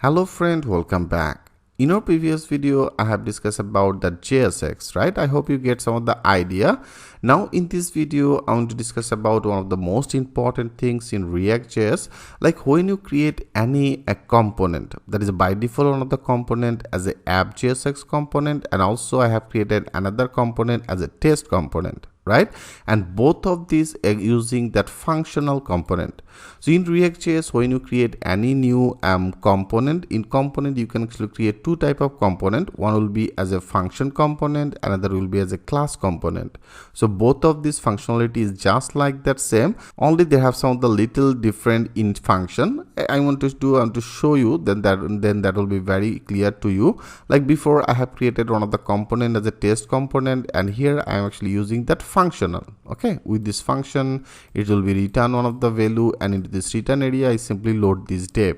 Hello friend, welcome back. In our previous video, I have discussed about the JSX, right? I hope you get some of the idea. Now in this video, I want to discuss about one of the most important things in React.js, like when you create any component, that is by default one of the component as a app JSX component, and also I have created another component as a test component, right? And both of these are using that functional component. So in React.js, when you create any new component, in component you can actually create two type of component. One will be as a function component, another will be as a class component. So both of these functionality is just like that same, only they have some of the little different in function. I want to show you, then that will be very clear to you. Like before, I have created one of the component as a test component, and here I am actually using that functional. Okay, with this function it will be return one of the value, and into this return area I simply load this div.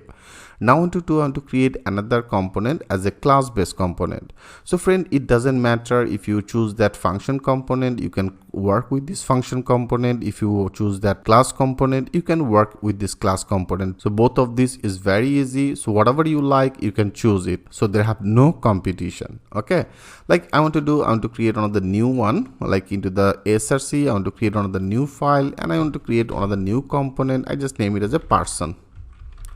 Now I want to create another component as a class based component. So friend, it doesn't matter if you choose that function component, you can work with this function component. If you choose that class component, you can work with this class component. So both of this is very easy. So whatever you like, you can choose it. So they have no competition. Okay, like I want to create another new one, like into the src I want to create another new file, and I want to create another new component. I just name it as a person.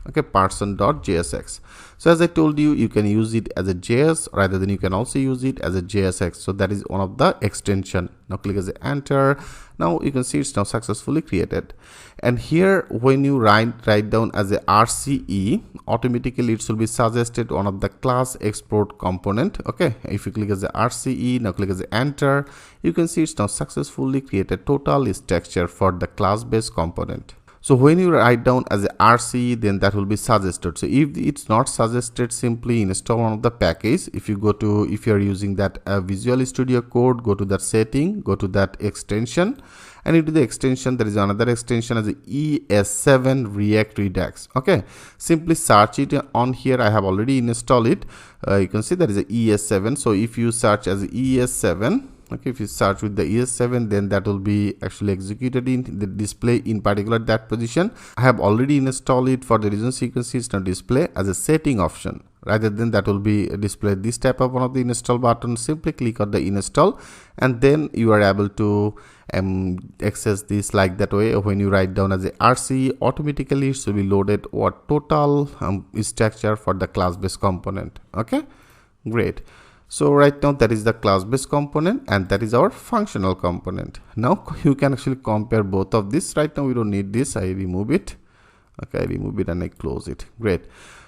Okay, person.jsx. So as I told you, you can use it as a JS, rather than you can also use it as a JSX. So that is one of the extension. Now click as a enter. Now you can see it's now successfully created. And here when you write down as a RCE, automatically it will be suggested one of the class export component. Okay, if you click as a RCE, now click as a enter, you can see it's now successfully created total structure for the class based component. So when you write down as a RC, then that will be suggested. So if it's not suggested, simply install one of the package. If you are using that Visual Studio Code, go to that setting, go to that extension, and into the extension there is another extension as a ES7 React Redux. Okay, simply search it on here. I have already installed it. You can see there is a ES7. So if you search as ES7, okay, if you search with the ES7, then that will be actually executed in the display in particular that position. I have already installed it. For the reasons you can see it's now display as a setting option, rather than that will be display this type of one of the install button. Simply click on the install, and then you are able to access this like that way. When you write down as a RC, automatically it should be loaded or total structure for the class based component. Okay, great. So right now that is the class based component, and that is our functional component. Now you can actually compare both of this. Right now we don't need this. I remove it. Okay, I remove it and I close it. Great.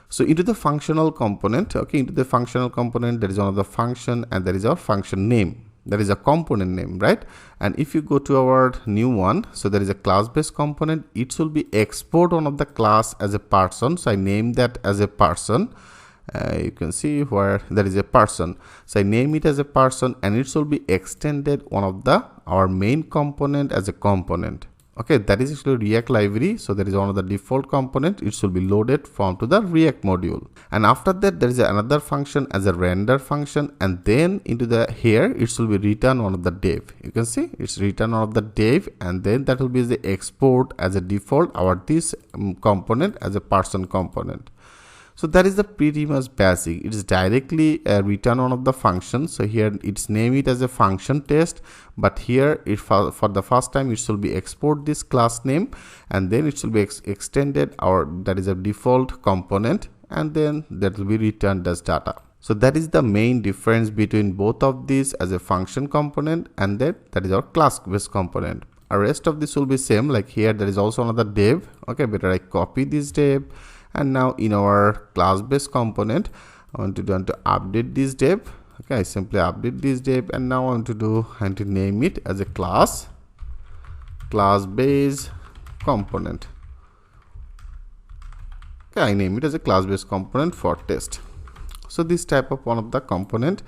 So into the functional component, okay, into the functional component there is another function, and there is our function name. That is a component name, right? And if you go to our new one, so there is a class based component. It will be export one of the class as a person. So I name that as a person. You can see where there is a person, so I name it as a person, and it will be extended one of the our main component as a component. Okay, that is actually React library. So there is one of the default component. It should be loaded from to the React module, and after that there is another function as a render function, and then into the here it should be return one of the div. You can see it's return one of the div, and then that will be the export as a default our this component as a person component. So that is the pretty much basic. It is directly return one of the functions. So here it's name it as a function test, but here it for the first time it should be export this class name, and then it should be extended our that is a default component, and then that will be returned as data. So that is the main difference between both of these as a function component, and that is our class based component. The rest of this will be same. Like here there is also another div. Okay, better I copy this div. And now in our class based component, I want to update this div. Okay, I simply update this div, and now I want to name it as a class based component. Okay, I name it as a class based component for test. So this type of one of the component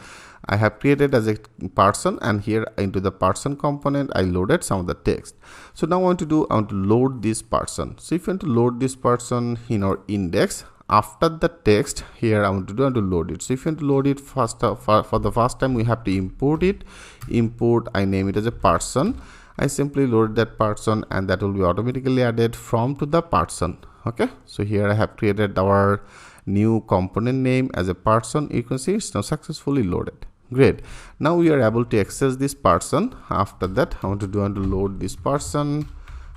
I have created as a person, and here into the person component I loaded some of the text. So now I want to load this person. So if you want to load this person in our index, after the text here I want to load it. So if you want to load it first for the first time, we have to import it. Import, I name it as a person. I simply load that person, and that will be automatically added from to the person. Okay, so here I have created our new component name as a person. You can see it's now successfully loaded. Great. Now we are able to access this person. After that, I want to load this person.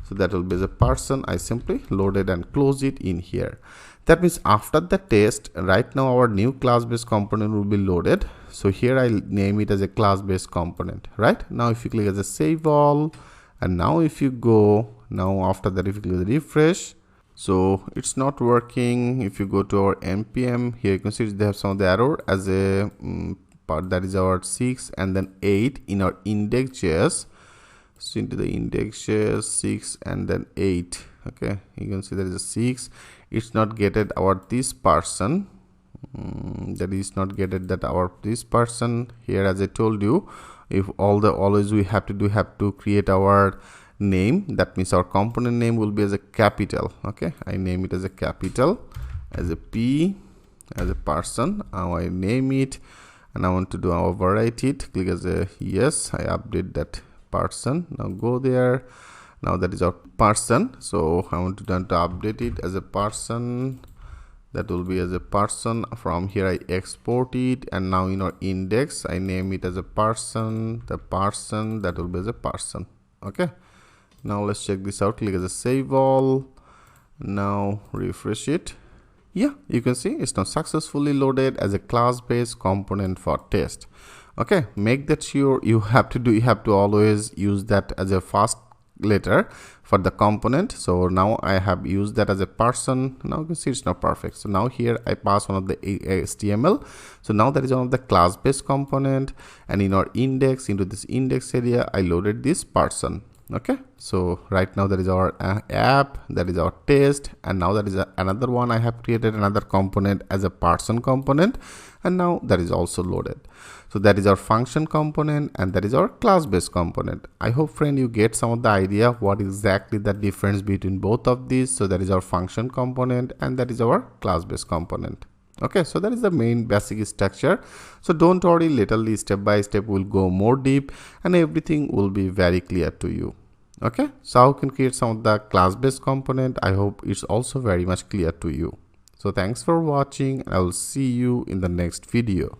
So that will be the person. I simply load it and close it in here. That means after the test, right now our new class-based component will be loaded. So here I name it as a class-based component, right? Now if you click as a save all, and now if you go, now after that if you click the refresh, so it's not working. If you go to our npm, here you can see they have some of the error as a part, that is our 6 and then 8 in our index.js. So into the index.js 6 and then 8. Okay, you can see there is a 6. It's not getted our this person. That is not getted that our this person here. As I told you, if always we have to create our name. That means our component name will be as a capital. Okay, I name it as a capital, as a P, as a person. Now I name it, and I want to overwrite it. Click as a yes. I update that person. Now go there. Now that is our person. So I want to update it as a person. That will be as a person. From here I export it, and now in our index I name it as a person. The person, that will be as a person. Okay, now let's check this out. Click as a save all. Now refresh it. Yeah, you can see it's now successfully loaded as a class-based component for test. Okay, make that sure. You have to always use that as a first letter for the component. So now I have used that as a person. Now you can see it's not perfect. So now here I pass one of the HTML. So now that is one of the class-based component, and in our index, into this index area, I loaded this person. Okay, so right now that is our app, that is our test, and now that is another one. I have created another component as a person component, and now that is also loaded. So that is our function component, and that is our class-based component. I hope, friend, you get some of the idea of what exactly the difference between both of these. So that is our function component, and that is our class-based component. Okay, so that is the main basic structure. So don't worry, literally step by step we'll go more deep, and everything will be very clear to you. Okay, so how you can create some of the class-based component, I hope it's also very much clear to you. So thanks for watching, and I will see you in the next video.